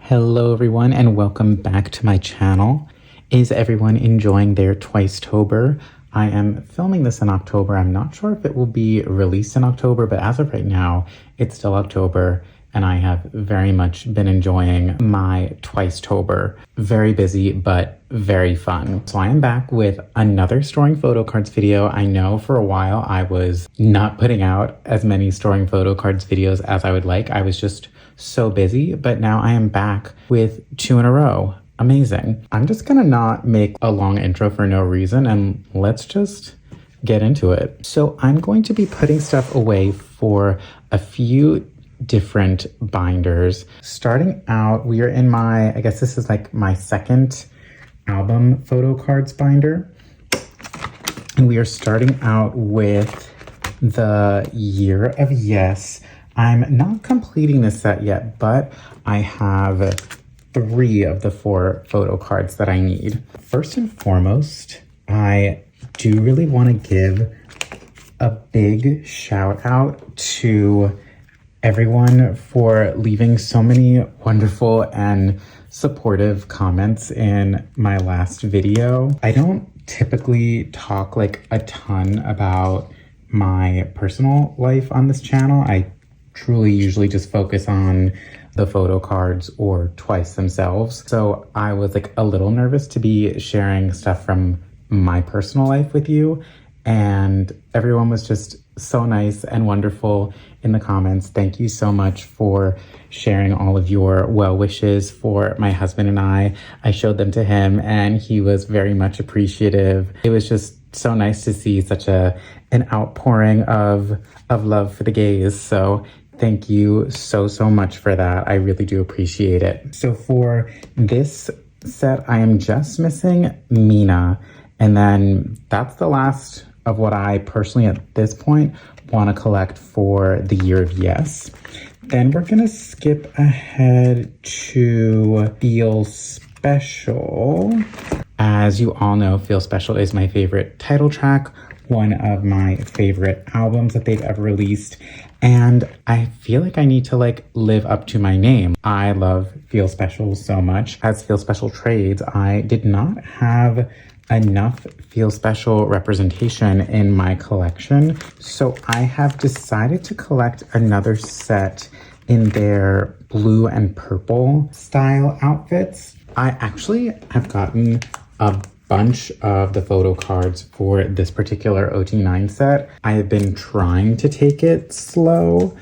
Hello everyone and welcome back to my channel. Is everyone enjoying their Twice-tober? I am filming this in October. I'm not sure if it will be released in October, but as of right now, it's still October and I have very much been enjoying my Twice-tober. Very busy, but very fun. So I am back with another storing photocards video. I know for a while I was not putting out as many storing photocards videos as I would like. I was just so busy, but now I am back with 2 in a row. Amazing. I'm just gonna not make a long intro for no reason and let's just get into it. So I'm going to be putting stuff away for a few different binders. Starting out, we are in I guess this is like my second album Photocards binder. And we are starting out with the Year of Yes. I'm not completing this set yet, but I have 3 of the 4 photo cards that I need. First and foremost, I do really want to give a big shout out to everyone for leaving so many wonderful and supportive comments in my last video. I don't typically talk like a ton about my personal life on this channel. I truly usually just focus on the photo cards or Twice themselves. So I was like a little nervous to be sharing stuff from my personal life with you. And everyone was just so nice and wonderful in the comments. Thank you so much for sharing all of your well wishes for my husband and I. I showed them to him and he was very much appreciative. It was just so nice to see such an outpouring of love for the gays. So thank you so much for that. I really do appreciate it. So for this set, I am just missing Mina. And then that's the last of what I personally at this point want to collect for the Year of Yes. Then we're going to skip ahead to Feel Special. As you all know, Feel Special is my favorite title track, one of my favorite albums that they've ever released. And I feel like I need to like live up to my name. I love Feel Special so much. As Feel Special trades, I did not have enough Feel Special representation in my collection. So I have decided to collect another set in their blue and purple style outfits. I actually have gotten a bunch of the photo cards for this particular OT9 set. I have been trying to take it slow,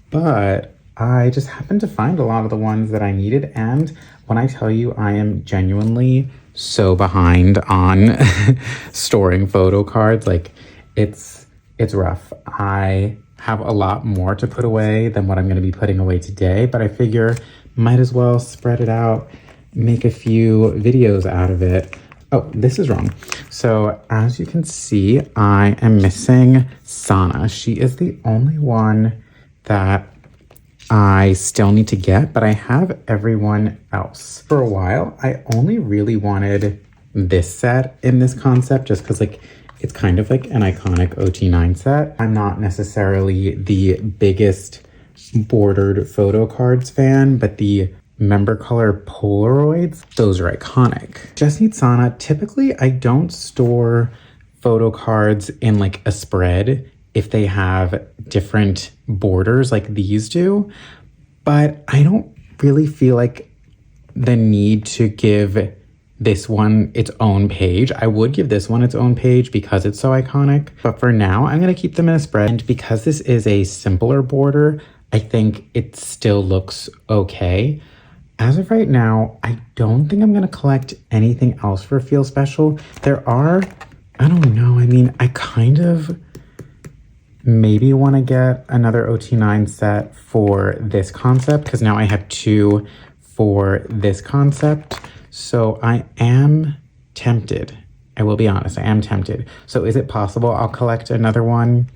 but I just happened to find a lot of the ones that I needed. And when I tell you I am genuinely so behind on storing photo cards, like it's rough. I have a lot more to put away than what I'm going to be putting away today, but I figure might as well spread it out, make a few videos out of it. Oh, this is wrong. So as you can see, I am missing Sana. She is the only one that I still need to get, but I have everyone else. For a while, I only really wanted this set in this concept just because like it's kind of like an iconic OT9 set. I'm not necessarily the biggest bordered photo cards fan, but the member color Polaroids, those are iconic. Just need Sana. Typically, I don't store photo cards in like a spread if they have different borders like these do, but I don't really feel like the need to give this one its own page. I would give this one its own page because it's so iconic, but for now I'm going to keep them in a spread. And because this is a simpler border, I think it still looks okay. As of right now, I don't think I'm going to collect anything else for Feel Special. There are, I don't know, I mean, I kind of maybe want to get another OT9 set for this concept because now I have 2 for this concept. So I am tempted. I will be honest, I am tempted. So is it possible I'll collect another one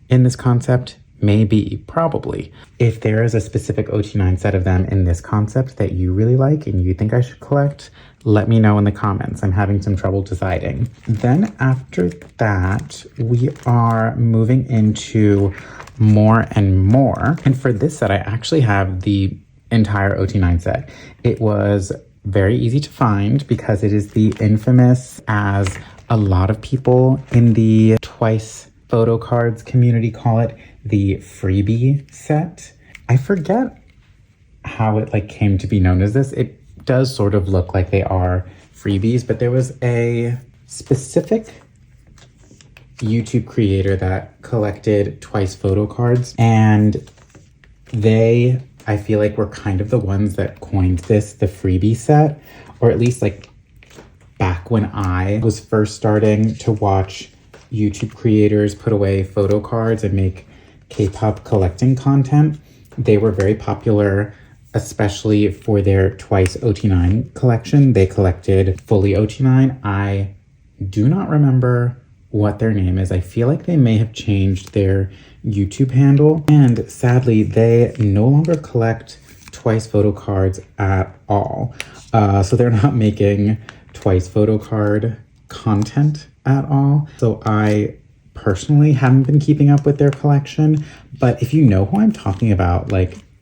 in this concept? Maybe, probably. If there is a specific OT9 set of them in this concept that you really like and you think I should collect, let me know in the comments. I'm having some trouble deciding. Then after that, we are moving into more and more. And for this set, I actually have the entire OT9 set. It was very easy to find because it is the infamous, as a lot of people in the Twice Photocards community call it, the freebie set. I forget how it came to be known as this. It does sort of look like they are freebies, but there was a specific YouTube creator that collected Twice Photocards, and they, I feel like, were kind of the ones that coined this the freebie set, or at least back when I was first starting to watch YouTube creators put away photo cards and make K-pop collecting content. They were very popular, especially for their Twice OT9 collection. They collected fully OT9. I do not remember what their name is. I feel like they may have changed their YouTube handle, and sadly they no longer collect Twice photo cards at all. So they're not making Twice Photocard content at all. So I personally haven't been keeping up with their collection, but if you know who I'm talking about,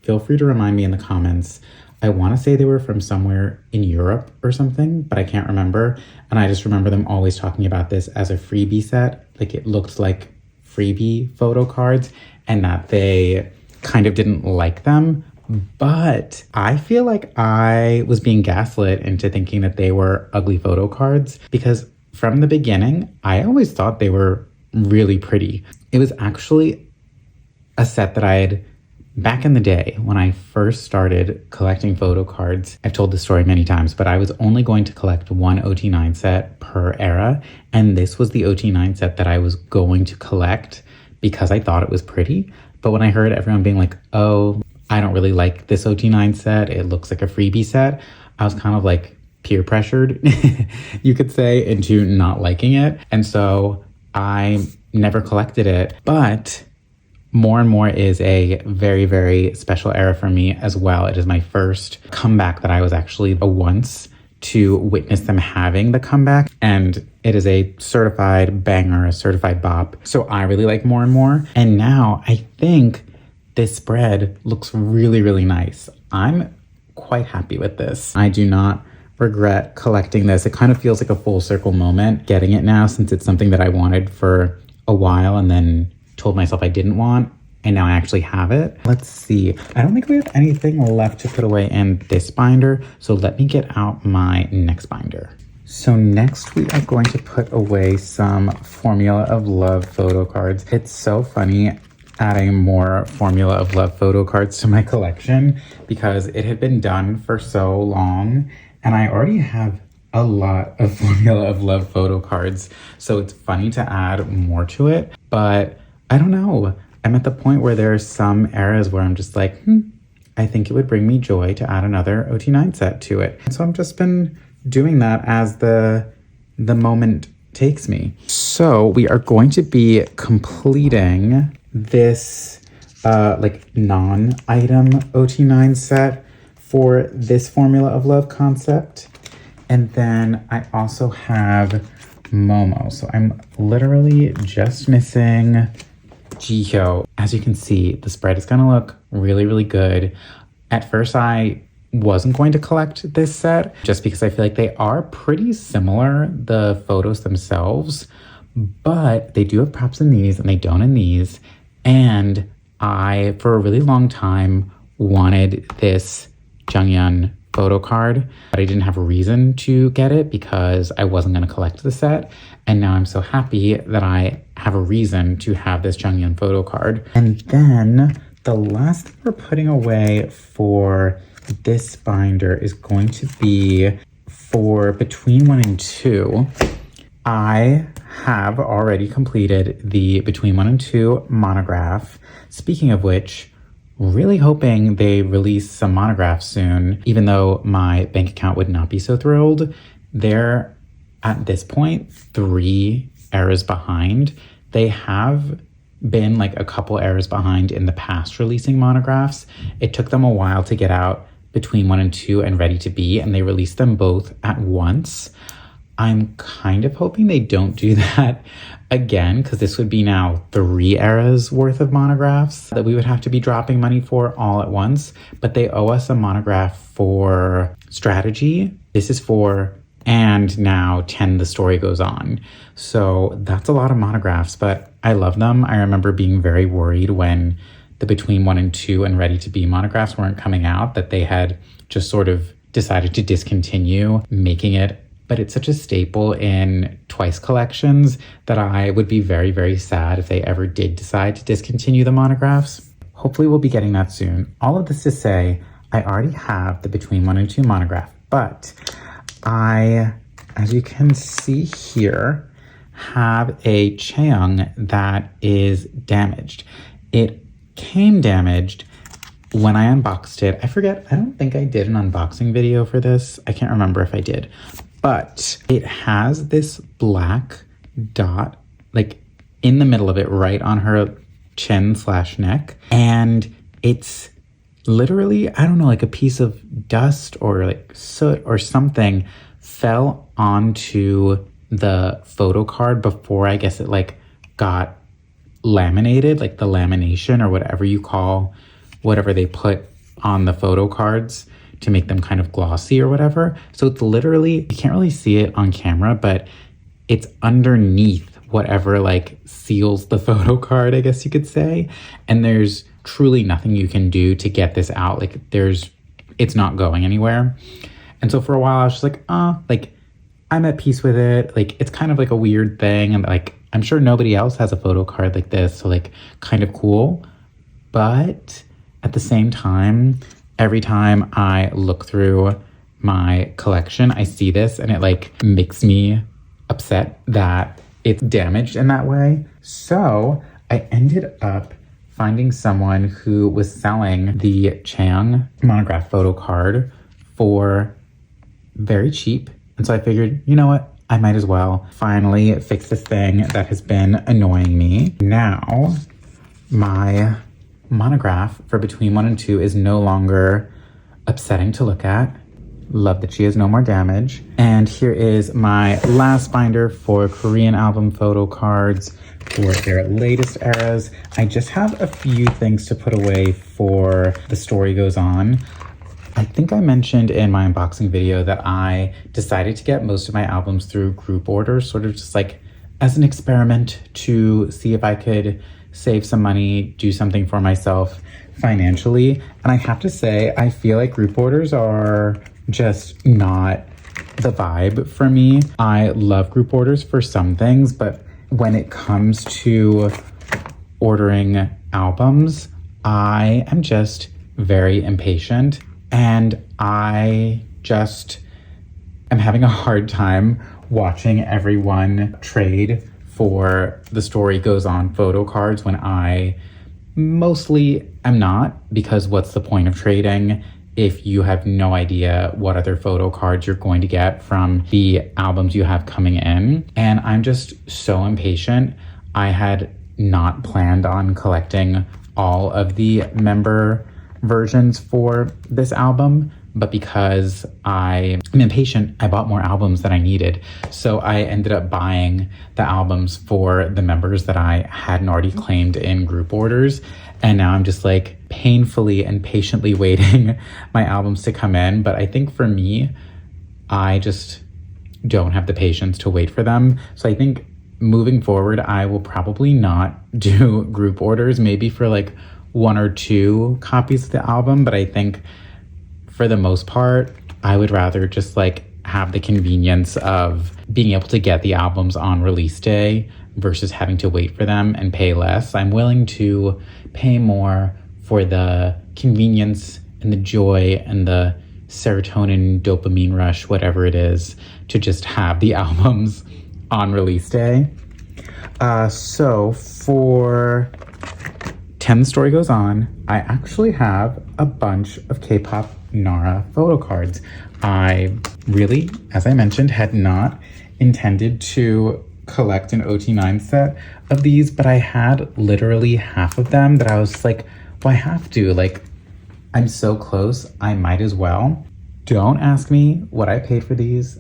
feel free to remind me in the comments. I want to say they were from somewhere in Europe or something, but I can't remember. And I just remember them always talking about this as a freebie set. It looked like freebie photo cards, and that they kind of didn't like them. But I feel like I was being gaslit into thinking that they were ugly photo cards, because from the beginning, I always thought they were really pretty. It was actually a set that I had, back in the day when I first started collecting photo cards, I've told this story many times, but I was only going to collect one OT9 set per era. And this was the OT9 set that I was going to collect because I thought it was pretty. But when I heard everyone being like, oh, I don't really like this OT9 set, it looks like a freebie set, I was kind of peer pressured, you could say, into not liking it. And so I never collected it. But More and More is a very, very special era for me as well. It is my first comeback that I was actually a once to witness them having the comeback. And it is a certified banger, a certified bop. So I really like More and More. And now I think this spread looks really, really nice. I'm quite happy with this. I do not regret collecting this. It kind of feels like a full circle moment getting it now, since it's something that I wanted for a while and then told myself I didn't want, and now I actually have it. Let's see. I don't think we have anything left to put away in this binder, so let me get out my next binder. So next we are going to put away some Formula of Love photo cards. It's so funny adding more Formula of Love photo cards to my collection because it had been done for so long, and I already have a lot of Formula of Love photo cards, so it's funny to add more to it. But I don't know. I'm at the point where there are some eras where I'm just like, I think it would bring me joy to add another OT9 set to it. And so I've just been doing that as the moment takes me. So we are going to be completing this non-item OT9 set for this Formula of Love concept. And then I also have Momo. So I'm literally just missing Jihyo. As you can see, the spread is gonna look really, really good. At first, I wasn't going to collect this set just because I feel like they are pretty similar, the photos themselves, but they do have props in these and they don't in these. And I, for a really long time, wanted this Junghyun photo card, but I didn't have a reason to get it because I wasn't going to collect the set. And now I'm so happy that I have a reason to have this Junghyun photo card. And then the last thing we're putting away for this binder is going to be for Between 1 and 2. I have already completed the Between 1 and 2 monograph. Speaking of which, really hoping they release some monographs soon, even though my bank account would not be so thrilled. They're, at this point, 3 eras behind. They have been like a couple errors behind in the past releasing monographs. It took them a while to get out Between 1 and 2 and Ready to Be, and they released them both at once. I'm kind of hoping they don't do that again, because this would be now 3 eras worth of monographs that we would have to be dropping money for all at once. But they owe us a monograph for Strategy. This is for And now 10 The Story Goes On. So that's a lot of monographs, but I love them. I remember being very worried when the Between 1 and 2 and Ready to Be monographs weren't coming out, that they had just sort of decided to discontinue making it. But it's such a staple in Twice collections that I would be very, very sad if they ever did decide to discontinue the monographs. Hopefully we'll be getting that soon. All of this to say, I already have the Between 1 and 2 monograph, but I, as you can see here, have a Chaeyoung that is damaged. It came damaged when I unboxed it. I forget, I don't think I did an unboxing video for this. I can't remember if I did, but it has this black dot like in the middle of it, right on her chin/neck. And it's literally, I don't know, like a piece of dust or like soot or something fell onto the Photocard before I guess it like got laminated, like the lamination or whatever you call whatever they put on the Photocards to make them kind of glossy or whatever. So it's literally, you can't really see it on camera, but it's underneath whatever like seals the Photocard, I guess you could say. And there's truly nothing you can do to get this out. Like it's not going anywhere. And so for a while I was just like, like I'm at peace with it. Like it's kind of like a weird thing. And like, I'm sure nobody else has a Photocard like this. So like kind of cool. But at the same time, every time I look through my collection, I see this and it like makes me upset that it's damaged in that way. So I ended up finding someone who was selling the Chaeyoung monograph Photocard for very cheap. And so I figured, you know what? I might as well finally fix this thing that has been annoying me. Now, my monograph for Between 1 and 2 is no longer upsetting to look at. Love that she has no more damage. And here is my last binder for Korean album Photocards for their latest eras. I just have a few things to put away for The Story Goes On. I think I mentioned in my unboxing video that I decided to get most of my albums through group order, sort of just like as an experiment to see if I could save some money, do something for myself financially. And I have to say, I feel like group orders are just not the vibe for me. I love group orders for some things, but when it comes to ordering albums, I am just very impatient. And I just am having a hard time watching everyone trade for The Story Goes On Photocards when I mostly am not, because what's the point of trading if you have no idea what other Photocards you're going to get from the albums you have coming in? And I'm just so impatient. I had not planned on collecting all of the member versions for this album, but because I am impatient, I bought more albums than I needed. So I ended up buying the albums for the members that I hadn't already claimed in group orders. And now I'm just like painfully and patiently waiting my albums to come in. But I think for me, I just don't have the patience to wait for them. So I think moving forward, I will probably not do group orders, maybe for like 1 or 2 copies of the album. But I think for the most part, I would rather just like have the convenience of being able to get the albums on release day versus having to wait for them and pay less. I'm willing to pay more for the convenience and the joy and the serotonin, dopamine rush, whatever it is, to just have the albums on release day. So for 10 The Story Goes On, I actually have a bunch of Kpop Nara Photocards. I really, as I mentioned, had not intended to collect an OT9 set of these, but I had literally half of them that I was like, well, I have to. Like, I'm so close, I might as well. Don't ask me what I paid for these.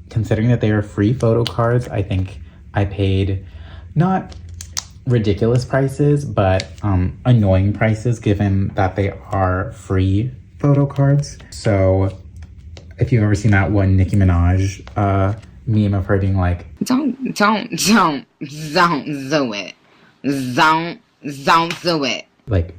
Considering that they are free photo cards, I think I paid not ridiculous prices, but annoying prices given that they are free photo cards. So if you've ever seen that one Nicki Minaj meme of her being like, don't do it. Don't do it. Like,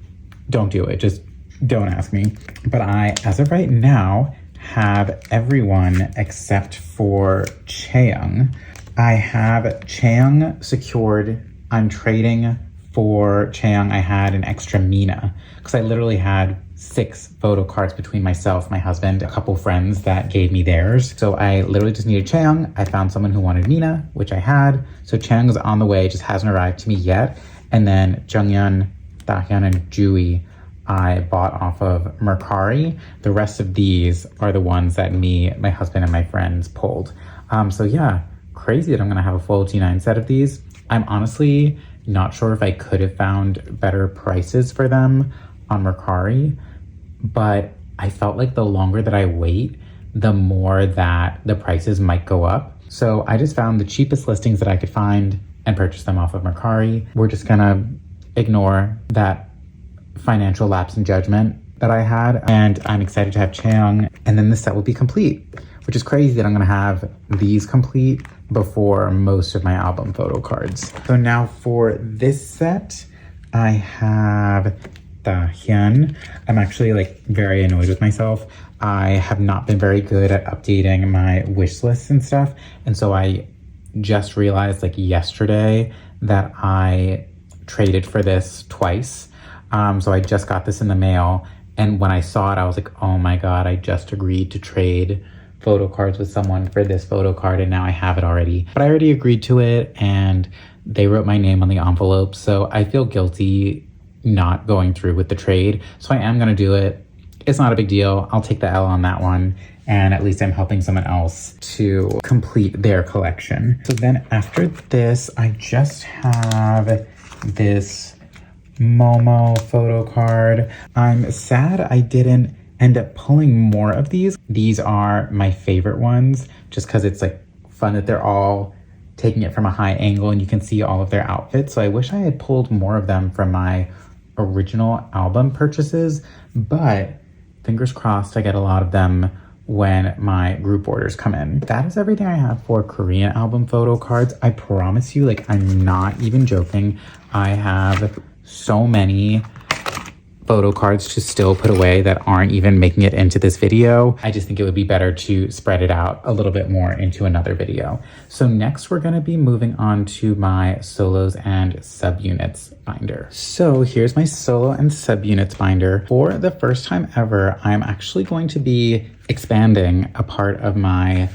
don't do it. Just don't ask me. But I, as of right now, have everyone except for Chaeyoung. I have Chaeyoung secured. I'm trading for Chaeyoung. I had an extra Mina because I literally had 6 photo cards between myself, my husband, a couple friends that gave me theirs. So I literally just needed Chaeyoung. I found someone who wanted Mina, which I had. So Chaeyoung is on the way, just hasn't arrived to me yet. And then Junghyun, Dahyun, and Jui I bought off of Mercari. The rest of these are the ones that me, my husband, and my friends pulled. So yeah, crazy that I'm gonna have a full OT9 set of these. I'm honestly not sure if I could have found better prices for them on Mercari, but I felt like the longer that I wait, the more that the prices might go up. So I just found the cheapest listings that I could find and purchased them off of Mercari. We're just gonna ignore that financial lapse in judgment that I had, and I'm excited to have Chaeyoung, and then the set will be complete, which is crazy that I'm gonna have these complete before most of my album photo cards. So now for this set, I have Dahyun. I'm actually like very annoyed with myself. I have not been very good at updating my wish lists and stuff, and so I just realized like yesterday that I traded for this twice. So I just got this in the mail, and when I saw it, I was like, oh my God, I just agreed to trade photo cards with someone for this photo card, and now I have it already. But I already agreed to it, and they wrote my name on the envelope, so I feel guilty not going through with the trade. So I am gonna do it. It's not a big deal. I'll take the L on that one, and at least I'm helping someone else to complete their collection. So then after this, I just have this Momo photo card. I'm sad I didn't end up pulling more of these. These are my favorite ones just because it's like fun that they're all taking it from a high angle and you can see all of their outfits. So I wish I had pulled more of them from my original album purchases, but fingers crossed I get a lot of them when my group orders come in. That is everything I have for Korean album photo cards. I promise you, like, I'm not even joking. I have so many photo cards to still put away that aren't even making it into this video. I just think it would be better to spread it out a little bit more into another video. So next we're gonna be moving on to my solos and subunits binder. So here's my solo and subunits binder. For the first time ever, I'm actually going to be expanding a part of my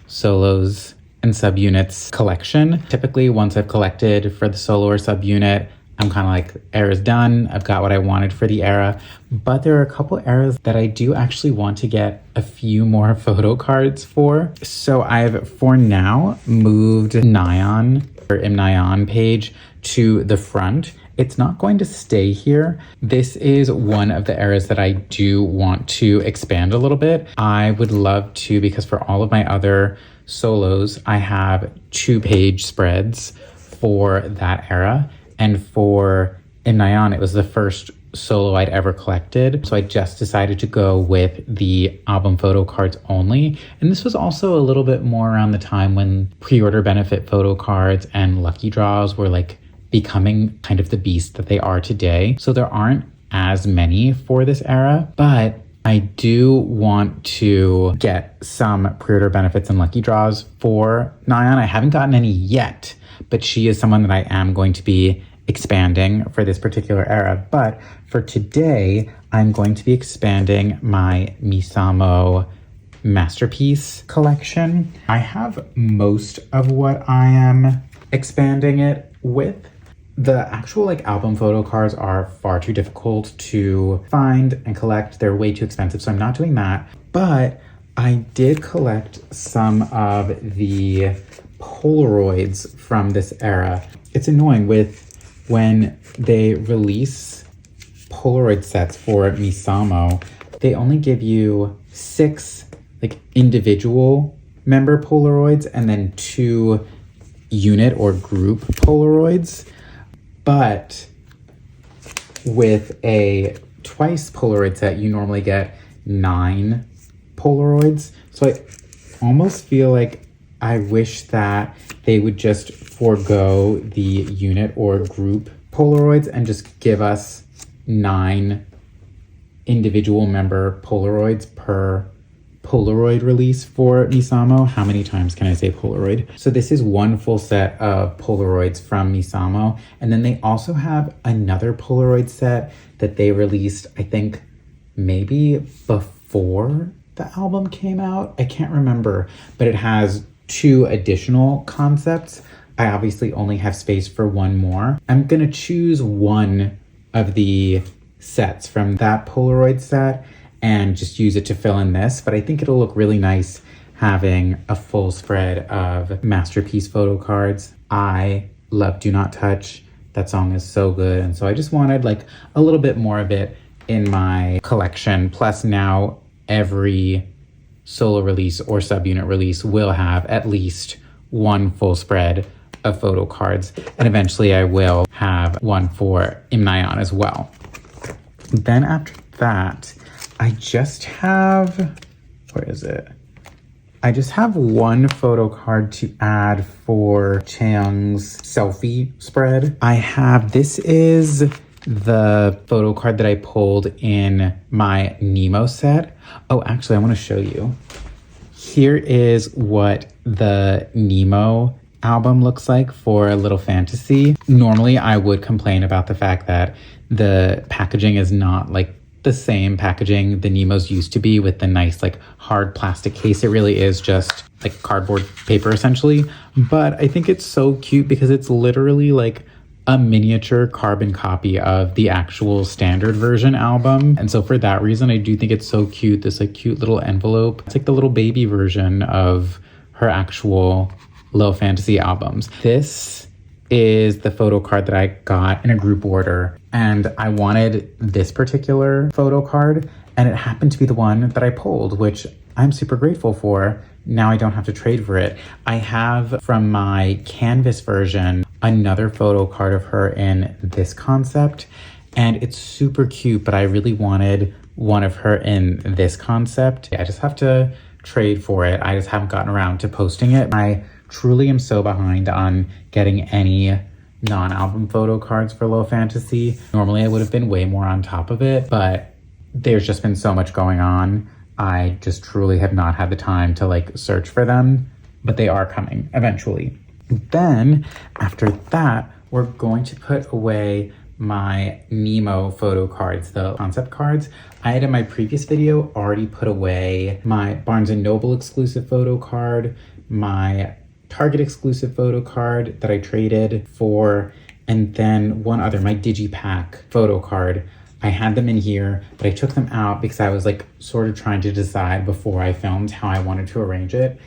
solos and subunits collection. Typically, once I've collected for the solo or subunit, I'm kind of like, era's done. I've got what I wanted for the era. But there are a couple eras that I do actually want to get a few more photo cards for. So I've, for now, moved Nyan, or Nyan page to the front. It's not going to stay here. This is one of the eras that I do want to expand a little bit. I would love to, because for all of my other solos, I have 2-page spreads for that era. And for Nyan, it was the first solo I'd ever collected. So I just decided to go with the album photo cards only. And this was also a little bit more around the time when pre-order benefit photo cards and lucky draws were like becoming kind of the beast that they are today. So there aren't as many for this era, but I do want to get some pre-order benefits and lucky draws for Nyan. I haven't gotten any yet, but she is someone that I am going to be expanding for this particular era. But for today, I'm going to be expanding my Misamo Masterpiece collection. I have most of what I am expanding it with. The actual like album photo cards are far too difficult to find and collect. They're way too expensive, so I'm not doing that. But I did collect some of the Polaroids from this era. It's annoying with when they release Polaroid sets for Misamo, they only give you 6 like individual member Polaroids and then 2 unit or group Polaroids. But with a Twice Polaroid set, you normally get 9 Polaroids. So I almost feel like I wish that they would just forego the unit or group Polaroids and just give us 9 individual member Polaroids per Polaroid release for Misamo. How many times can I say Polaroid? So this is one full set of Polaroids from Misamo. And then they also have another Polaroid set that they released, I think maybe before the album came out. I can't remember, but it has 2 additional concepts. I obviously only have space for one more. I'm gonna choose one of the sets from that Polaroid set and just use it to fill in this, but I think it'll look really nice having a full spread of masterpiece photo cards. I love Do Not Touch. That song is so good, and so I just wanted like a little bit more of it in my collection. Plus now every solo release or subunit release will have at least one full spread of photo cards, and eventually I will have one for Imnayan as well. Then after that, I just have, where is it? I just have one photo card to add for Chaeyoung's selfie spread. This is the photo card that I pulled in my Nemo set. Oh, actually, I want to show you. Here is what the Nemo album looks like for A Little Fantasy. Normally, I would complain about the fact that the packaging is not like the same packaging the Nemos used to be with the nice like hard plastic case. It really is just like cardboard paper essentially. But I think it's so cute because it's literally like a miniature carbon copy of the actual standard version album. And so for that reason, I do think it's so cute. This like cute little envelope. It's like the little baby version of her actual Low Fantasy albums. This is the photo card that I got in a group order, and I wanted this particular photo card, and it happened to be the one that I pulled, which I'm super grateful for. Now I don't have to trade for it. I have from my canvas version another photo card of her in this concept, and it's super cute, but I really wanted one of her in this concept. I just have to trade for it. I just haven't gotten around to posting it. I truly am so behind on getting any non-album photo cards for Low Fantasy. Normally I would have been way more on top of it, but there's just been so much going on. I just truly have not had the time to like search for them, but they are coming eventually. Then after that, we're going to put away my Nemo photo cards, the concept cards. I had in my previous video already put away my Barnes & Noble exclusive photo card, my Target exclusive photo card that I traded for, and then one other, my Digipack photo card. I had them in here, but I took them out because I was like sort of trying to decide before I filmed how I wanted to arrange it.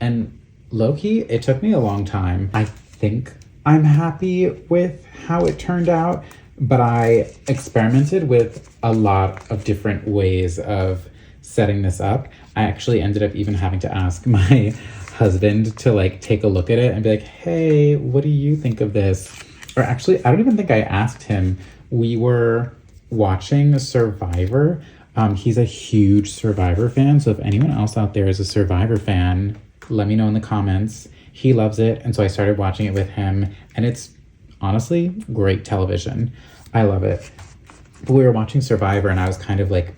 And low-key, it took me a long time. I think I'm happy with how it turned out, but I experimented with a lot of different ways of setting this up. I actually ended up even having to ask my husband to like take a look at it and be like, hey, what do you think of this? Or actually, I don't even think I asked him. We were watching Survivor. He's a huge Survivor fan, so if anyone else out there is a Survivor fan, let me know in the comments. He loves it, and so I started watching it with him, and it's honestly great television. I love it. But we were watching Survivor, and I was kind of like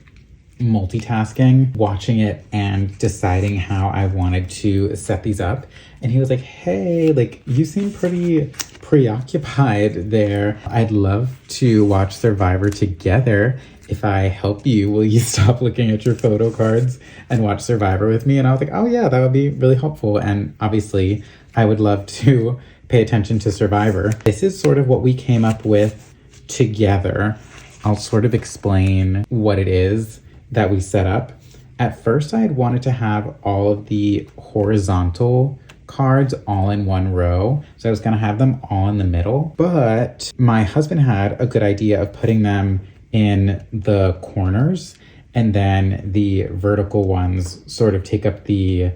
multitasking, watching it and deciding how I wanted to set these up. And he was like, hey, like you seem pretty preoccupied there. I'd love to watch Survivor together. If I help you, will you stop looking at your photo cards and watch Survivor with me? And I was like, oh yeah, that would be really helpful. And obviously I would love to pay attention to Survivor. This is sort of what we came up with together. I'll sort of explain what it is that we set up. At first, I had wanted to have all of the horizontal cards all in one row. So I was gonna have them all in the middle, but my husband had a good idea of putting them in the corners, and then the vertical ones sort of take up the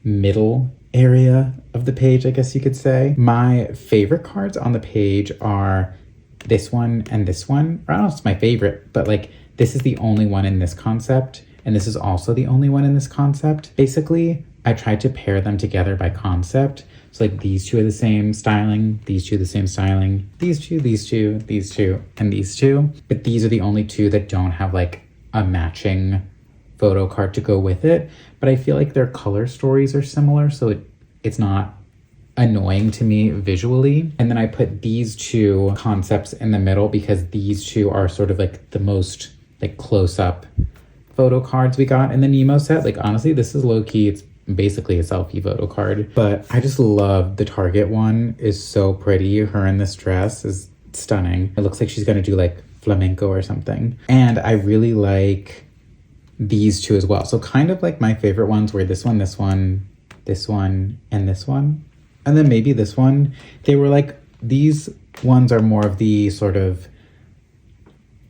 middle area of the page, I guess you could say. My favorite cards on the page are this one and this one. I don't know if it's my favorite, but like this is the only one in this concept, and this is also the only one in this concept. Basically, I tried to pair them together by concept. So like these two are the same styling, these two are the same styling, these two, these two, these two, and these two. But these are the only two that don't have like a matching photo card to go with it. But I feel like their color stories are similar, so it's not annoying to me visually. And then I put these two concepts in the middle because these two are sort of like the most like close-up photo cards we got in the Nemo set. Like honestly, this is low-key, it's basically a selfie photo card, but I just love the Target one. Is so pretty. Her in this dress is stunning. It looks like she's gonna do like flamenco or something. And I really like these two as well. So kind of like my favorite ones were this one, this one, this one, and this one. And then maybe this one. They were like, these ones are more of the sort of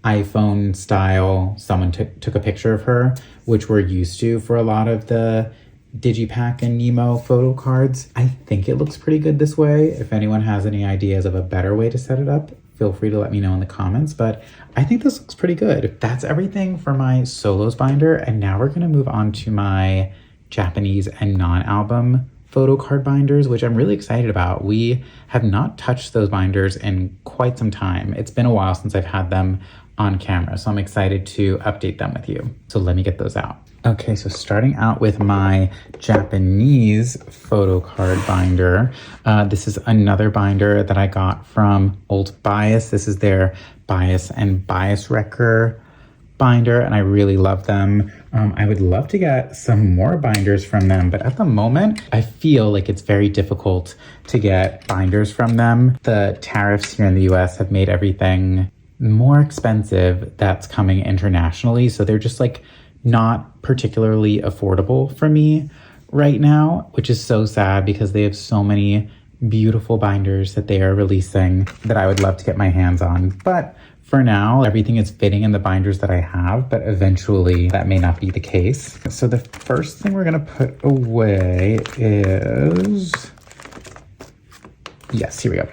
iPhone style, someone took a picture of her, which we're used to for a lot of the Digipack and Nemo photo cards. I think it looks pretty good this way. If anyone has any ideas of a better way to set it up, feel free to let me know in the comments, but I think this looks pretty good. That's everything for my solos binder, and now we're gonna move on to my Japanese and non-album photo card binders, which I'm really excited about. We have not touched those binders in quite some time. It's been a while since I've had them on camera, so I'm excited to update them with you. So let me get those out. Okay, so starting out with my Japanese photo card binder. This is another binder that I got from Old Bias. This is their Bias and Bias Wrecker binder, and I really love them. I would love to get some more binders from them, but at the moment, I feel like it's very difficult to get binders from them. The tariffs here in the US have made everything more expensive that's coming internationally, so they're just like not particularly affordable for me right now, which is so sad because they have so many beautiful binders that they are releasing that I would love to get my hands on. But for now, everything is fitting in the binders that I have, but eventually that may not be the case. So the first thing we're gonna put away is, yes, here we go.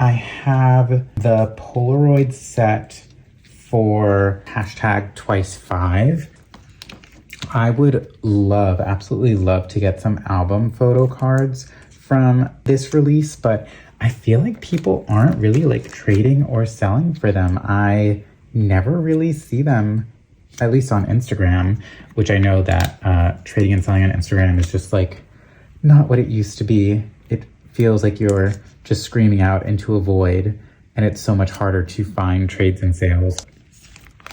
I have the Polaroid set for #Twice5. I would love, absolutely love to get some album photo cards from this release, but I feel like people aren't really like trading or selling for them. I never really see them, at least on Instagram, which I know that trading and selling on Instagram is just like not what it used to be. It feels like you're just screaming out into a void, and it's so much harder to find trades and sales.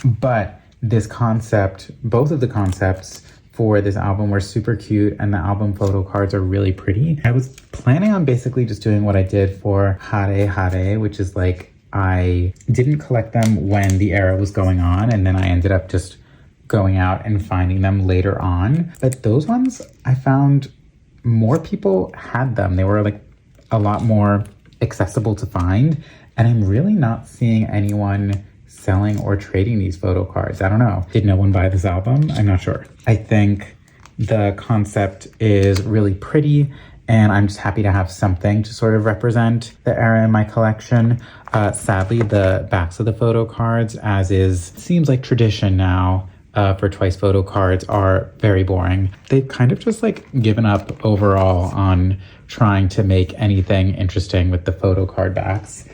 But this concept, both of the concepts for this album were super cute, and the album photo cards are really pretty. I was planning on basically just doing what I did for Hare Hare, which is like, I didn't collect them when the era was going on, and then I ended up just going out and finding them later on. But those ones, I found more people had them. They were like a lot more accessible to find, and I'm really not seeing anyone selling or trading these photo cards. I don't know. Did no one buy this album? I'm not sure. I think the concept is really pretty, and I'm just happy to have something to sort of represent the era in my collection. Sadly, the backs of the photo cards, as is, seems like tradition now for Twice photo cards, are very boring. They've kind of just like given up overall on trying to make anything interesting with the photo card backs.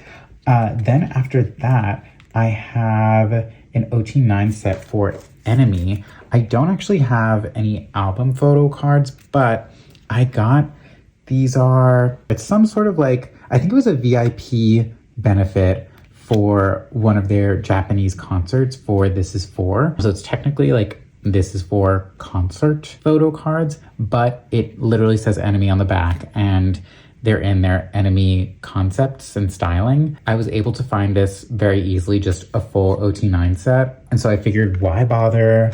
Then after that, I have an OT9 set for Enemy. I don't actually have any album photo cards, but I got, it's some sort of like, I think it was a VIP benefit for one of their Japanese concerts for This Is For. So it's technically like This Is For concert photo cards, but it literally says Enemy on the back, and they're in their Enemy concepts and styling. I was able to find this very easily, just a full OT9 set. And so I figured, why bother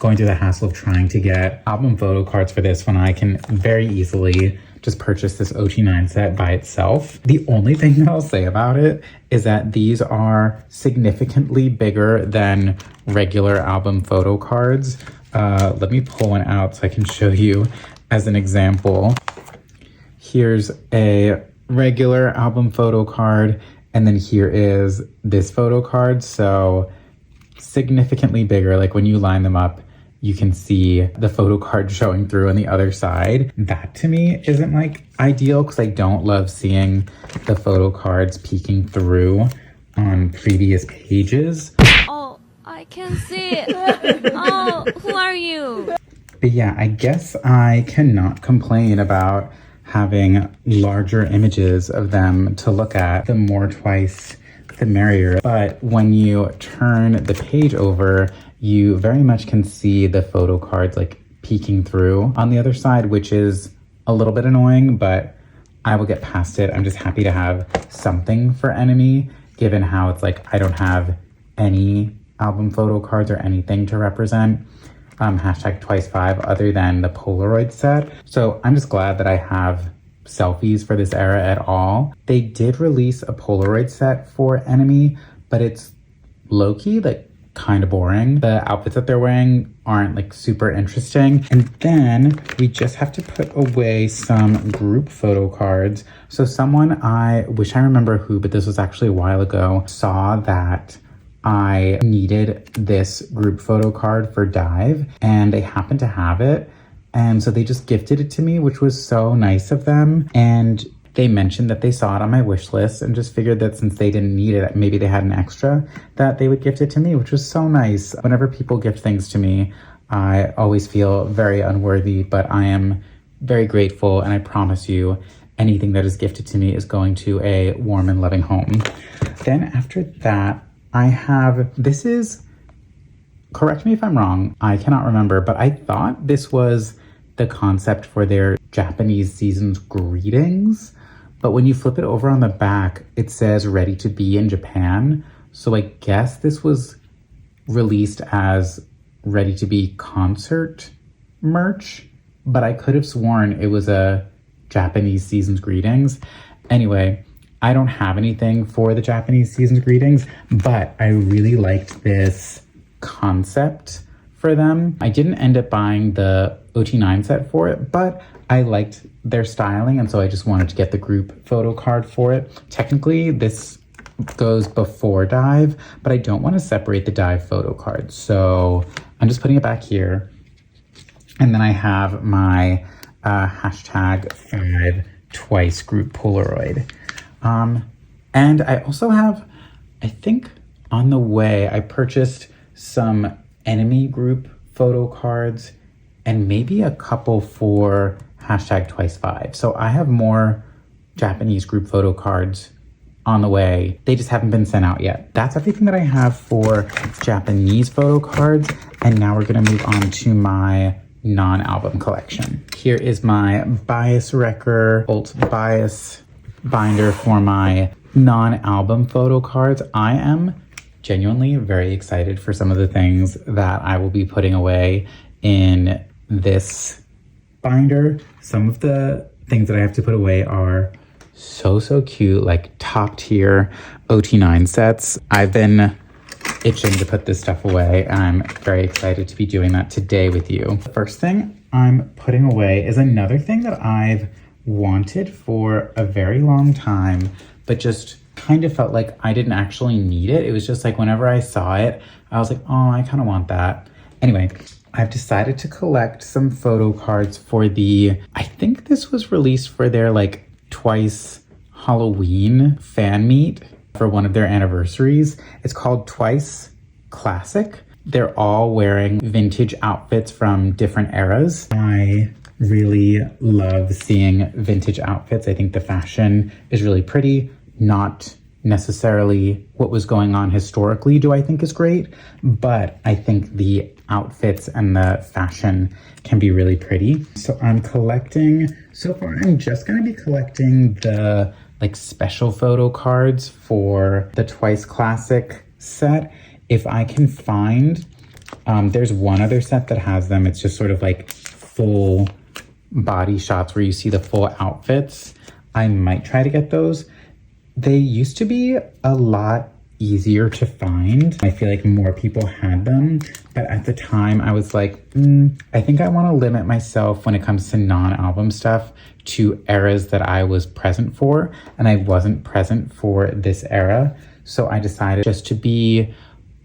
going through the hassle of trying to get album photo cards for this when I can very easily just purchase this OT9 set by itself. The only thing that I'll say about it is that these are significantly bigger than regular album photo cards. Let me pull one out so I can show you as an example. Here's a regular album photo card, and then here is this photo card. So significantly bigger, like when you line them up, you can see the photo card showing through on the other side. That to me isn't like ideal because I don't love seeing the photo cards peeking through on previous pages. Oh, I can see it. Oh, who are you? But yeah, I guess I cannot complain about having larger images of them to look at. The more Twice, the merrier. But when you turn the page over, you very much can see the photo cards like peeking through on the other side, which is a little bit annoying, but I will get past it. I'm just happy to have something for Enemy, given how it's like I don't have any album photo cards or anything to represent hashtag Twice5 other than the Polaroid set. So I'm just glad that I have selfies for this era at all. They did release a Polaroid set for Enemy, but it's low-key, like kind of boring. The outfits that they're wearing aren't like super interesting. And then we just have to put away some group photo cards. So someone, I wish I remember who, but this was actually a while ago, saw that I needed this group photo card for Dive and they happened to have it. And so they just gifted it to me, which was so nice of them. And they mentioned that they saw it on my wish list and just figured that since they didn't need it, maybe they had an extra, that they would gift it to me, which was so nice. Whenever people gift things to me, I always feel very unworthy, but I am very grateful. And I promise you, anything that is gifted to me is going to a warm and loving home. Then after that, I have, this is, correct me if I'm wrong, I cannot remember, but I thought this was the concept for their Japanese season's greetings. But when you flip it over on the back, it says ready to be in Japan. So I guess this was released as ready to be concert merch, but I could have sworn it was a Japanese season's greetings. Anyway, I don't have anything for the Japanese season's greetings, but I really liked this concept for them. I didn't end up buying the OT9 set for it, but I liked their styling, and so I just wanted to get the group photo card for it. Technically, this goes before Dive, but I don't want to separate the Dive photo card, so I'm just putting it back here. And then I have my hashtag 5 Twice group Polaroid. And I also have, I think on the way, I purchased some Enemy group photo cards and maybe a couple for hashtag Twice5. So I have more Japanese group photo cards on the way. They just haven't been sent out yet. That's everything that I have for Japanese photo cards. And now we're gonna move on to my non-album collection. Here is my Bias Wrecker Alt Bias binder for my non-album photo cards. I am genuinely very excited for some of the things that I will be putting away in this binder. Some of the things that I have to put away are so cute, like top tier OT9 sets. I've been itching to put this stuff away, and I'm very excited to be doing that today with you. The first thing I'm putting away is another thing that I've wanted for a very long time, but just kind of felt like I didn't actually need it. It was just like whenever I saw it, I was like, oh, I kind of want that. Anyway, I've decided to collect some photo cards for the, I think this was released for their like Twice Halloween fan meet for one of their anniversaries. It's called Twice Classic. They're all wearing vintage outfits from different eras. I really love seeing vintage outfits. I think the fashion is really pretty. Not necessarily what was going on historically do I think is great, but I think the outfits and the fashion can be really pretty. So I'm collecting, so far I'm just gonna be collecting the like special photo cards for the Twice Classic set. If I can find There's one other set that has them. It's just sort of like full body shots where you see the full outfits. I might try to get those. They used to be a lot easier to find. I feel like more people had them, but at the time I was like, I think I want to limit myself when it comes to non-album stuff to eras that I was present for, and I wasn't present for this era. So I decided just to be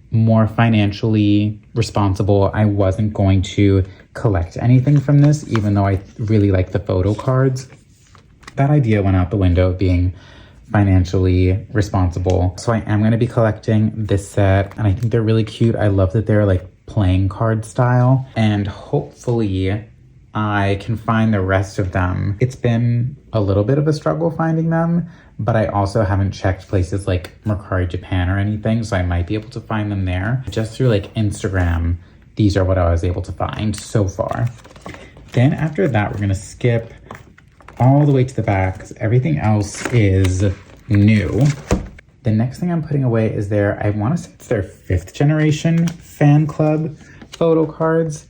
more financially responsible, I wasn't going to collect anything from this, even though I really like the photo cards. That idea went out the window of being financially responsible. So I am going to be collecting this set, and I think they're really cute. I love that they're like playing card style, and hopefully I can find the rest of them. It's been a little bit of a struggle finding them, but I also haven't checked places like Mercari Japan or anything, so I might be able to find them there. Just through like Instagram, these are what I was able to find so far. Then after that, we're gonna skip all the way to the back because everything else is new. The next thing I'm putting away is I want to say it's their 5th generation fan club photo cards.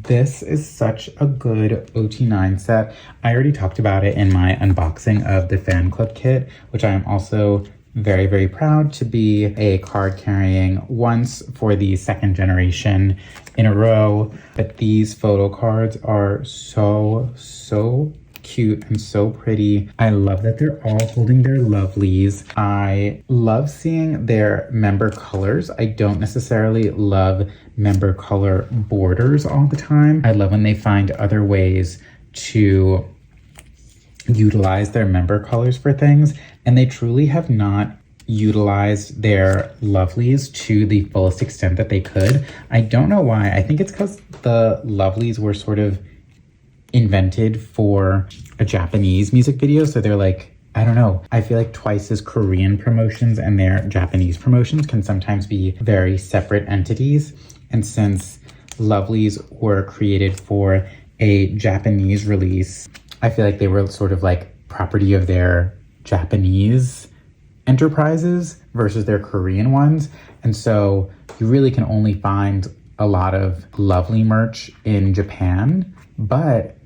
This is such a good OT9 set. I already talked about it in my unboxing of the fan club kit, which I am also very, very proud to be a card carrying once for the 2nd generation in a row. But these photo cards are so cute and so pretty. I love that they're all holding their lovelies. I love seeing their member colors. I don't necessarily love member color borders all the time. I love when they find other ways to utilize their member colors for things, and they truly have not utilized their lovelies to the fullest extent that they could. I don't know why. I think it's because the lovelies were sort of invented for a Japanese music video, so they're like, I don't know. I feel like Twice's Korean promotions and their Japanese promotions can sometimes be very separate entities. And since lovelies were created for a Japanese release, I feel like they were sort of like property of their Japanese enterprises versus their Korean ones. And so you really can only find a lot of lovely merch in Japan. But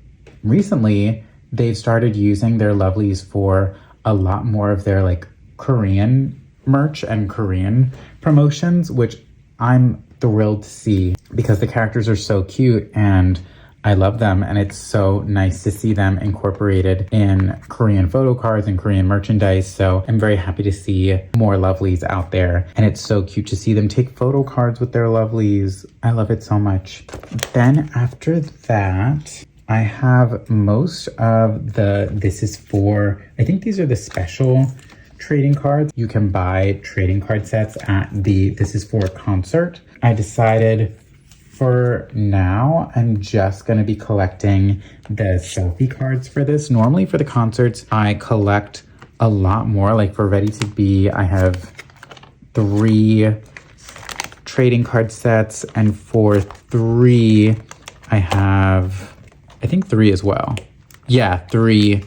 recently, they've started using their lovelies for a lot more of their like Korean merch and Korean promotions, which I'm thrilled to see because the characters are so cute and I love them, and it's so nice to see them incorporated in Korean photo cards and Korean merchandise. So I'm very happy to see more lovelies out there, and it's so cute to see them take photo cards with their lovelies. I love it so much. Then after that, I have most of this is for, I think these are the special trading cards. You can buy trading card sets at the This Is For concert. I decided for now, I'm just going to be collecting the selfie cards for this. Normally for the concerts, I collect a lot more. Like for Ready to Be, I have 3 trading card sets, and for 3, I have, I think 3 as well. Yeah, 3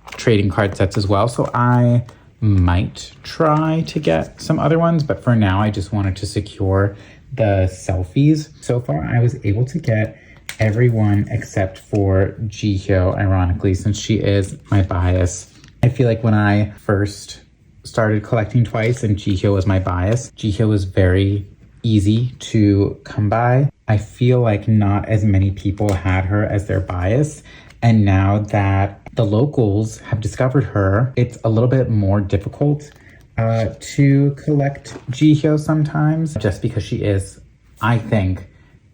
trading card sets as well. So I might try to get some other ones, but for now, I just wanted to secure the selfies. So far, I was able to get everyone except for Jihyo, ironically, since she is my bias. I feel like when I first started collecting Twice and Jihyo was my bias, Jihyo was very easy to come by. I feel like not as many people had her as their bias. And now that the locals have discovered her, it's a little bit more difficult to collect Jihyo sometimes, just because she is, I think,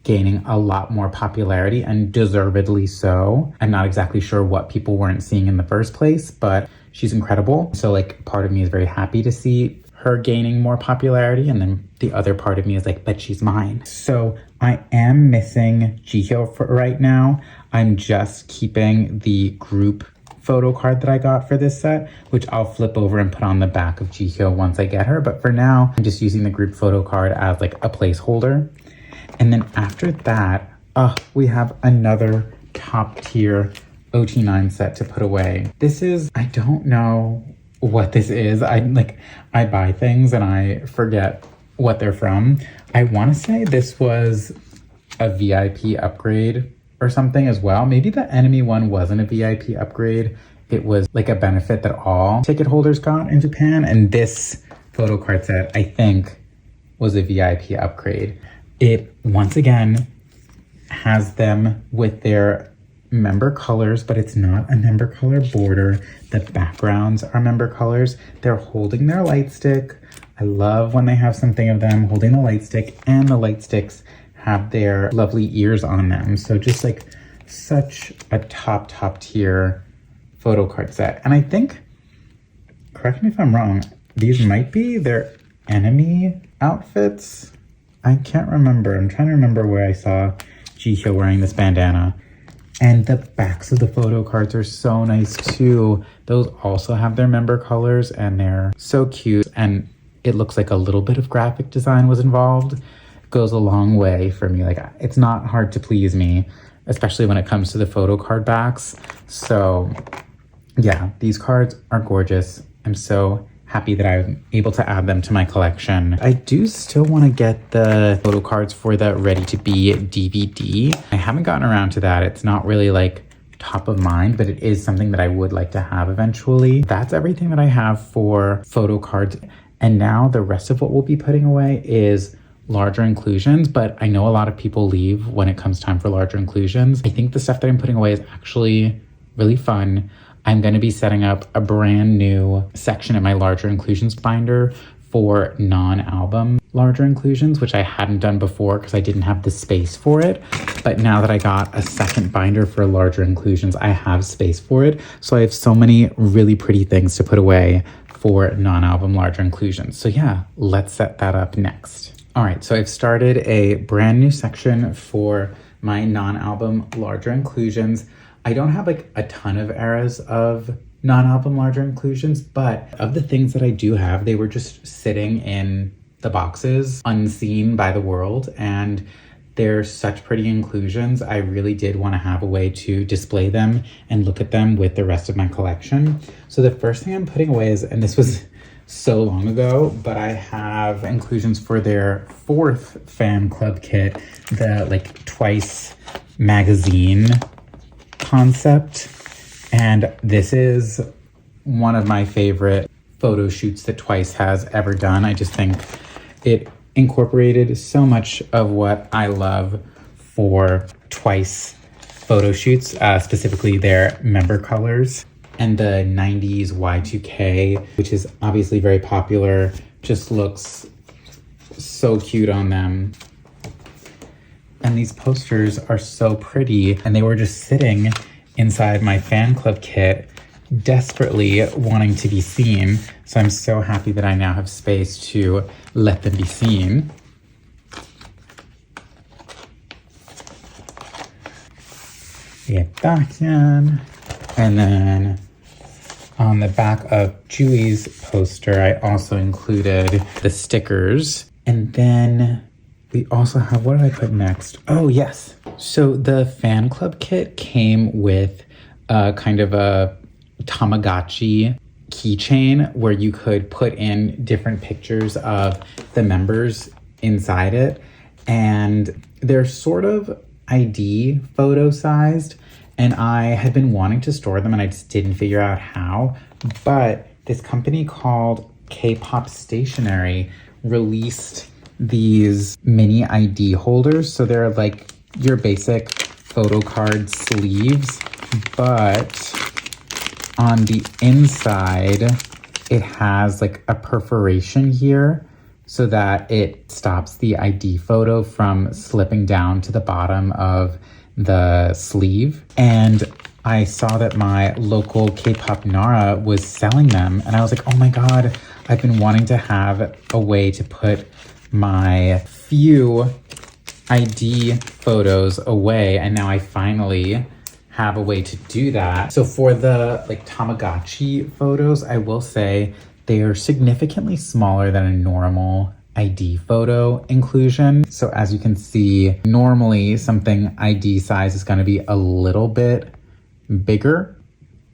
gaining a lot more popularity, and deservedly so. I'm not exactly sure what people weren't seeing in the first place, but she's incredible. So like part of me is very happy to see her gaining more popularity, and then the other part of me is like, but she's mine. So I am missing Jihyo for right now. I'm just keeping the group photo card that I got for this set, which I'll flip over and put on the back of Jihyo once I get her. But for now, I'm just using the group photo card as like a placeholder. And then after that, we have another top tier OT9 set to put away. This is, I don't know what this is. I buy things and I forget what they're from. I want to say this was a VIP upgrade or something as well. Maybe the Enemy one wasn't a VIP upgrade. It was like a benefit that all ticket holders got in Japan. And this photo card set, I think, was a VIP upgrade. It, once again, has them with their member colors, but it's not a member color border. The backgrounds are member colors. They're holding their light stick. I love when they have something of them holding the light stick, and the light sticks have their lovely ears on them. So just like such a top tier photo card set. And I think, correct me if I'm wrong, these might be their Enemy outfits. I can't remember. I'm trying to remember where I saw Jihyo wearing this bandana. And the backs of the photo cards are so nice too. Those also have their member colors and they're so cute. And it looks like a little bit of graphic design was involved. It goes a long way for me. Like, it's not hard to please me, especially when it comes to the photo card backs. So yeah, these cards are gorgeous. I'm so happy that I'm able to add them to my collection. I do still want to get the photo cards for the Ready to Be DVD. I haven't gotten around to that. It's not really like top of mind, but it is something that I would like to have eventually. That's everything that I have for photo cards. And now the rest of what we'll be putting away is larger inclusions, but I know a lot of people leave when it comes time for larger inclusions. I think the stuff that I'm putting away is actually really fun. I'm going to be setting up a brand new section in my larger inclusions binder for non-album larger inclusions, which I hadn't done before because I didn't have the space for it. But now that I got a second binder for larger inclusions, I have space for it. So I have so many really pretty things to put away for non-album larger inclusions. So yeah, let's set that up next. All right, so I've started a brand new section for my non-album larger inclusions. I don't have like a ton of eras of non-album larger inclusions, but of the things that I do have, they were just sitting in the boxes unseen by the world, and they're such pretty inclusions. I really did want to have a way to display them and look at them with the rest of my collection. So the first thing I'm putting away is, and this was so long ago, but I have inclusions for their 4th fan club kit, the like Twice magazine concept. And this is one of my favorite photo shoots that Twice has ever done. I just think it incorporated so much of what I love for Twice photo shoots, specifically their member colors and the 90s Y2K, which is obviously very popular, just looks so cute on them. And these posters are so pretty, and they were just sitting inside my fan club kit, desperately wanting to be seen. So I'm so happy that I now have space to let them be seen. Get back in. And then on the back of Julie's poster, I also included the stickers. And then we also have, what did I put next? Oh, yes. So the fan club kit came with kind of a Tamagotchi keychain where you could put in different pictures of the members inside it. And they're sort of ID photo sized. And I had been wanting to store them and I just didn't figure out how. But this company called Kpop Stationery released these mini ID holders. So they're like your basic photo card sleeves, but on the inside, it has like a perforation here so that it stops the ID photo from slipping down to the bottom of the sleeve. And I saw that my local Kpop Nara was selling them, and I was like, oh my God, I've been wanting to have a way to put my few ID photos away, and now I finally have a way to do that. So for the like Tamagotchi photos, I will say they are significantly smaller than a normal ID photo inclusion. So as you can see, normally something ID size is going to be a little bit bigger,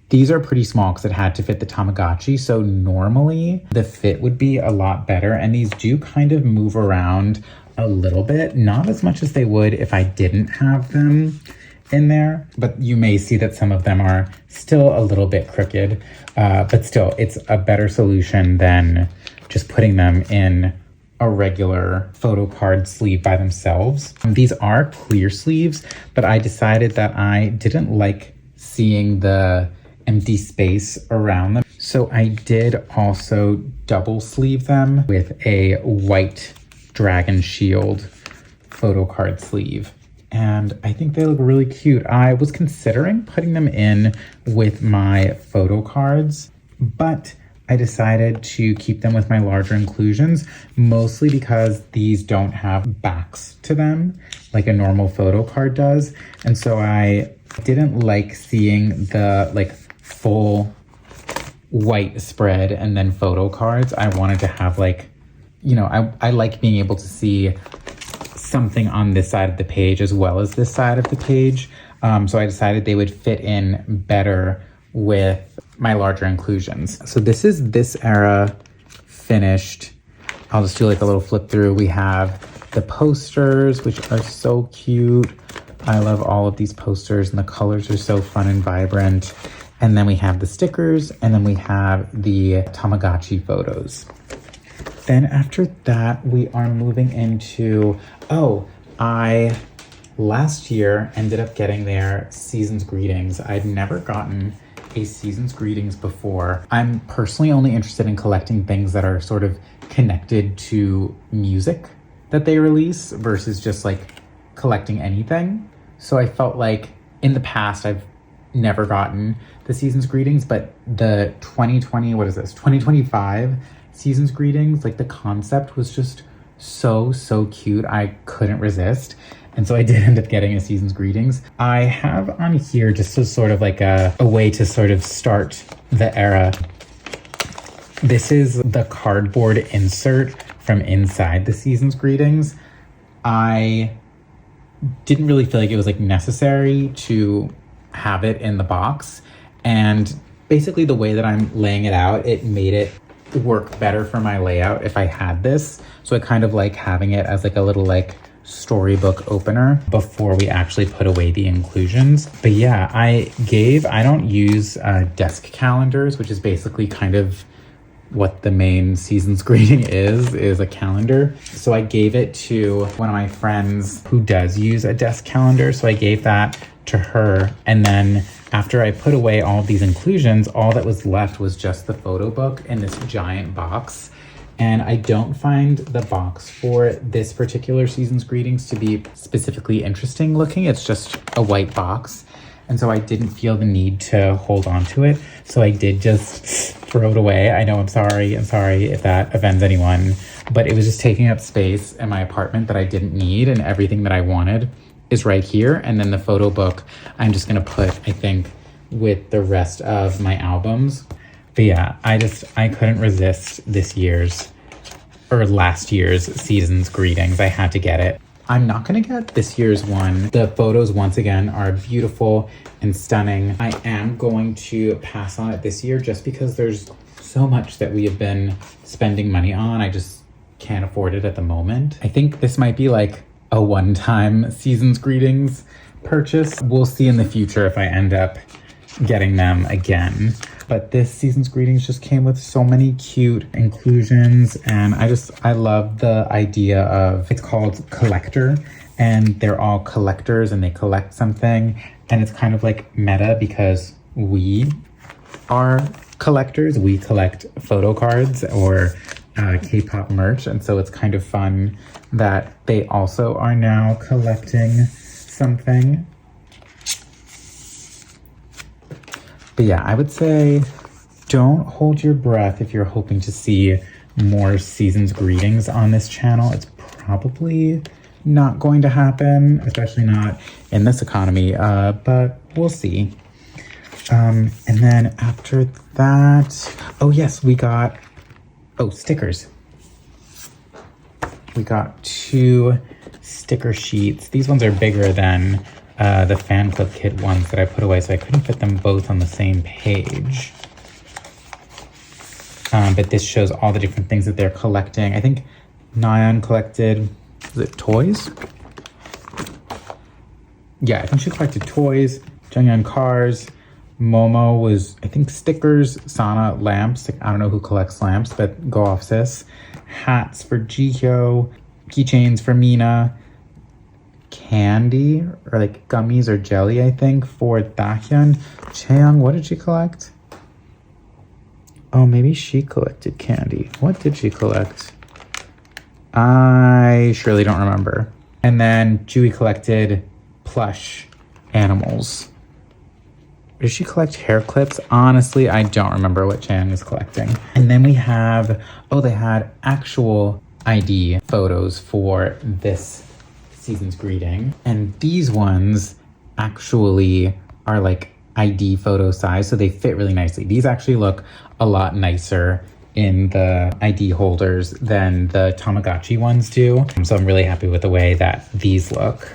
These are pretty small because it had to fit the Tamagotchi. So normally the fit would be a lot better. And these do kind of move around a little bit, not as much as they would if I didn't have them in there. But you may see that some of them are still a little bit crooked. But still, it's a better solution than just putting them in a regular Photocard sleeve by themselves. These are clear sleeves, but I decided that I didn't like seeing the empty space around them. So I did also double sleeve them with a white dragon shield Photocard sleeve. And I think they look really cute. I was considering putting them in with my Photocards, but I decided to keep them with my larger inclusions, mostly because these don't have backs to them like a normal Photocard does. And so I didn't like seeing the like full white spread and then Photocards. I wanted to have like, you know, I like being able to see something on this side of the page as well as this side of the page. So I decided they would fit in better with my larger inclusions. So this is this era finished. I'll just do like a little flip through. We have the posters, which are so cute. I love all of these posters and the colors are so fun and vibrant. And then we have the stickers, and then we have the Tamagotchi photos. Then after that, we are moving into, I last year ended up getting their season's greetings. I'd never gotten a season's greetings before. I'm personally only interested in collecting things that are sort of connected to music that they release versus just like collecting anything. So I felt like in the past, I've never gotten the season's greetings, but the 2025 season's greetings, like the concept was just so cute. I couldn't resist. And so I did end up getting a season's greetings. I have on here just as sort of like a way to sort of start the era. This is the cardboard insert from inside the season's greetings. I didn't really feel like it was like necessary to have it in the box. And basically the way that I'm laying it out, it made it work better for my layout if I had this. So I kind of like having it as like a little like storybook opener before we actually put away the inclusions. But yeah, I don't use desk calendars, which is basically kind of what the main season's greeting is a calendar. So I gave it to one of my friends who does use a desk calendar. So I gave that to her. And then after I put away all of these inclusions, all that was left was just the photo book in this giant box. And I don't find the box for this particular season's greetings to be specifically interesting looking. It's just a white box. And so I didn't feel the need to hold on to it. So I did just throw it away. I know, I'm sorry if that offends anyone, but it was just taking up space in my apartment that I didn't need, and everything that I wanted is right here. And then the photo book, I'm just gonna put, I think, with the rest of my albums. But yeah, I couldn't resist last year's season's greetings. I had to get it. I'm not gonna get this year's one. The photos, once again, are beautiful and stunning. I am going to pass on it this year just because there's so much that we have been spending money on. I just can't afford it at the moment. I think this might be like a one-time season's greetings purchase. We'll see in the future if I end up getting them again. But this season's greetings just came with so many cute inclusions, and I love the idea of, it's called Collector, and they're all collectors and they collect something, and it's kind of like meta because we are collectors. We collect Photocards or Kpop merch, and so it's kind of fun that they also are now collecting something. But yeah, I would say don't hold your breath if you're hoping to see more season's greetings on this channel. It's probably not going to happen, especially not in this economy, but we'll see. And then after that, oh yes, we got, stickers. We got 2 sticker sheets. These ones are bigger than the fan club kit ones that I put away, so I couldn't fit them both on the same page. But this shows all the different things that they're collecting. I think Nayeon collected, was it toys? Yeah, I think she collected toys. Jungyeon cars. Momo was, I think, stickers. Sana, lamps. I don't know who collects lamps, but go off, sis. Hats for Jihyo. Keychains for Mina. Candy, or like gummies or jelly, I think, for Dahyun. Chaeyoung, what did she collect? Oh, maybe she collected candy. What did she collect? I surely don't remember. And then Jui collected plush animals. Did she collect hair clips? Honestly, I don't remember what Chaeyoung is collecting. And then we have, oh, they had actual ID photos for this season's greeting. And these ones actually are like ID photo size, so they fit really nicely. These actually look a lot nicer in the ID holders than the Tamagotchi ones do. So I'm really happy with the way that these look.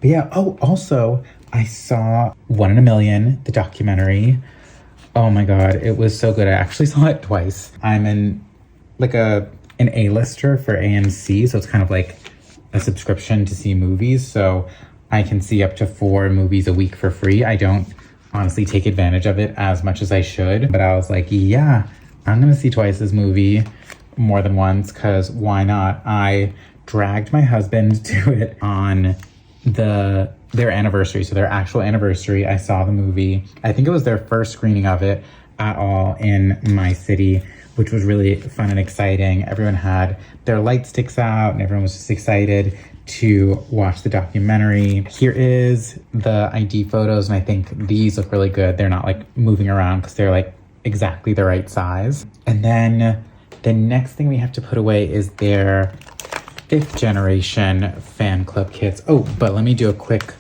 But yeah, oh, also, I saw 1 in a Million, the documentary. Oh my God, it was so good. I actually saw it twice. I'm an A-lister for AMC, so it's kind of like a subscription to see movies. So I can see up to 4 movies a week for free. I don't honestly take advantage of it as much as I should, but I was like, yeah, I'm gonna see twice this movie more than once, because why not? I dragged my husband to it on their anniversary, so their actual anniversary. I saw the movie. I think it was their first screening of it at all in my city, which was really fun and exciting. Everyone had their light sticks out and everyone was just excited to watch the documentary. Here is the ID photos, and I think these look really good. They're not like moving around because they're like exactly the right size. And then the next thing we have to put away is their 5th generation fan club kits. Oh, but let me do a quick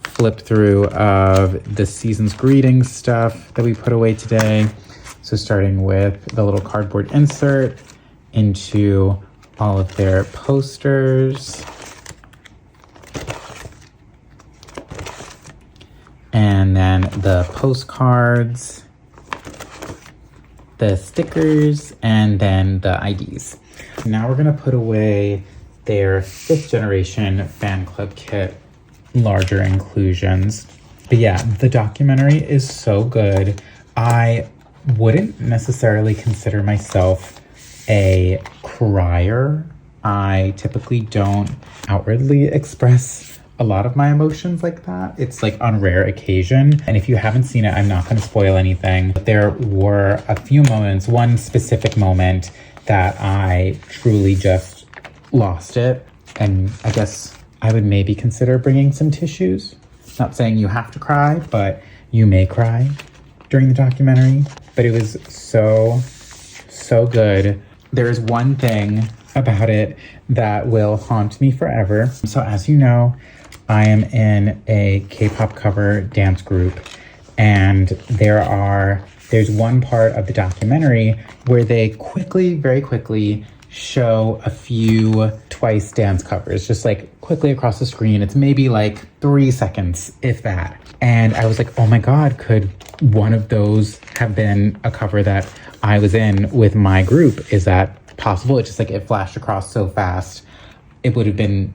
flip through of the season's greetings stuff that we put away today. So starting with the little cardboard insert into all of their posters. And then the postcards, the stickers, and then the IDs. Now we're gonna put away their 5th generation fan club kit, larger inclusions. But yeah, the documentary is so good. I wouldn't necessarily consider myself a crier. I typically don't outwardly express a lot of my emotions like that. It's like on rare occasion. And if you haven't seen it, I'm not going to spoil anything. But there were a few moments, one specific moment that I truly just lost it. And I guess I would maybe consider bringing some tissues. Not saying you have to cry, but you may cry during the documentary. But it was so good. There is one thing about it that will haunt me forever. So as you know, I am in a K-pop cover dance group, and there's one part of the documentary where they very quickly show a few Twice dance covers, just like quickly across the screen. It's maybe like 3 seconds, if that. And I was like, oh my God, could one of those have been a cover that I was in with my group? Is that possible? It's just like it flashed across so fast. It would have been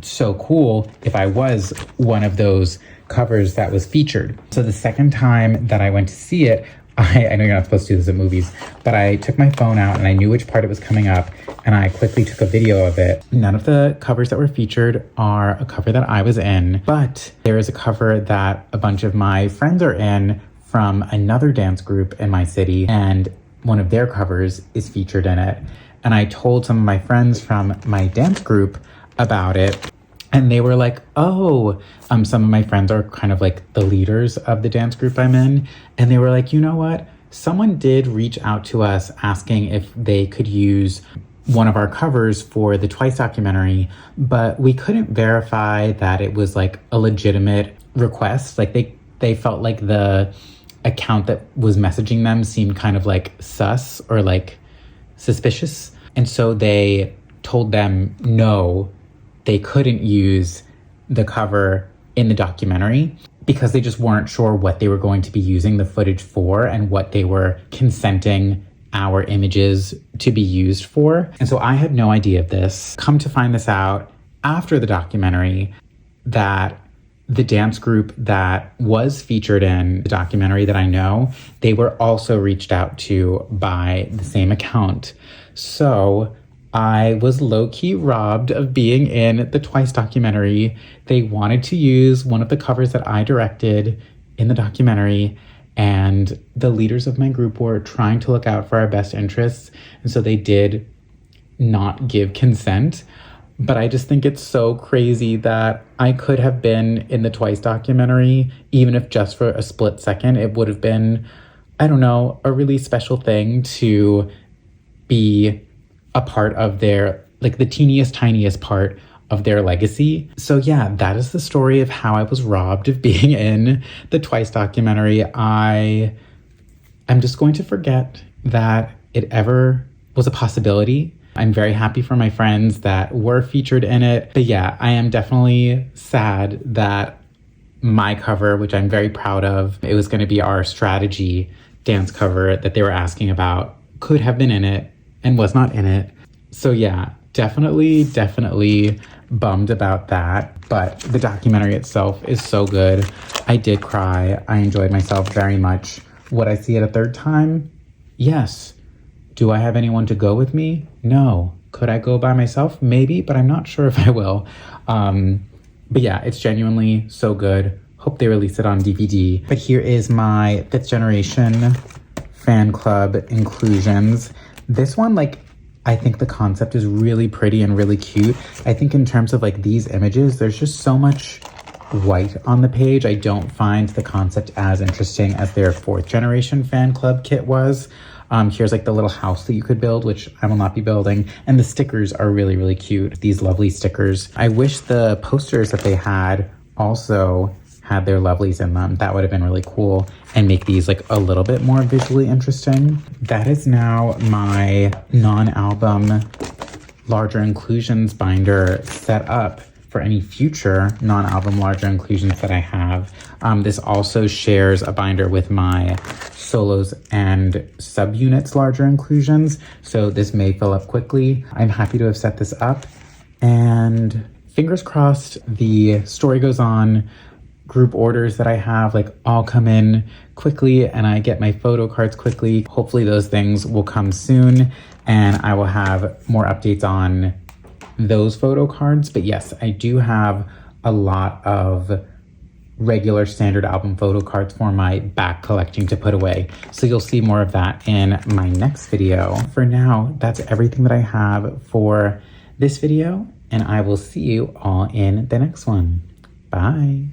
so cool if I was one of those covers that was featured. So the second time that I went to see it, I know you're not supposed to do this at movies, but I took my phone out and I knew which part it was coming up, and I quickly took a video of it. None of the covers that were featured are a cover that I was in, but there is a cover that a bunch of my friends are in from another dance group in my city, and one of their covers is featured in it. And I told some of my friends from my dance group about it, and they were like, oh, some of my friends are kind of like the leaders of the dance group I'm in. And they were like, you know what? Someone did reach out to us asking if they could use one of our covers for the Twice documentary, but we couldn't verify that it was like a legitimate request. Like they felt like the account that was messaging them seemed kind of like sus or like suspicious. And so they told them no, they couldn't use the cover in the documentary because they just weren't sure what they were going to be using the footage for and what they were consenting our images to be used for. And so I had no idea of this. Come to find this out after the documentary, that the dance group that was featured in the documentary that I know, they were also reached out to by the same account. So I was low-key robbed of being in the Twice documentary. They wanted to use one of the covers that I directed in the documentary, and the leaders of my group were trying to look out for our best interests, and so they did not give consent. But I just think it's so crazy that I could have been in the Twice documentary, even if just for a split second. It would have been, I don't know, a really special thing to be a part of their, like, the teeniest, tiniest part of their legacy. So yeah, that is the story of how I was robbed of being in the Twice documentary. I'm just going to forget that it ever was a possibility. I'm very happy for my friends that were featured in it. But yeah, I am definitely sad that my cover, which I'm very proud of, it was going to be our strategy dance cover that they were asking about, could have been in it and was not in it. So yeah, definitely bummed about that. But the documentary itself is so good. I did cry. I enjoyed myself very much. Would I see it a third time? Yes. Do I have anyone to go with me? No. Could I go by myself? Maybe, but I'm not sure if I will. But yeah, it's genuinely so good. Hope they release it on DVD. But here is my 5th generation fan club inclusions. This one, like, I think the concept is really pretty and really cute. I think in terms of like these images, there's just so much white on the page. I don't find the concept as interesting as their 4th generation fan club kit was. Here's like the little house that you could build, which I will not be building. And the stickers are really cute. These lovely stickers. I wish the posters that they had also had their lovelies in them. That would have been really cool and make these like a little bit more visually interesting. That is now my non-album larger inclusions binder set up for any future non-album larger inclusions that I have. This also shares a binder with my solos and subunits larger inclusions, so this may fill up quickly. I'm happy to have set this up, and fingers crossed the story goes on. Group orders that I have like all come in quickly and I get my photo cards quickly. Hopefully those things will come soon and I will have more updates on those photo cards. But yes, I do have a lot of regular standard album photo cards for my back collecting to put away. So you'll see more of that in my next video. For now, that's everything that I have for this video, and I will see you all in the next one. Bye.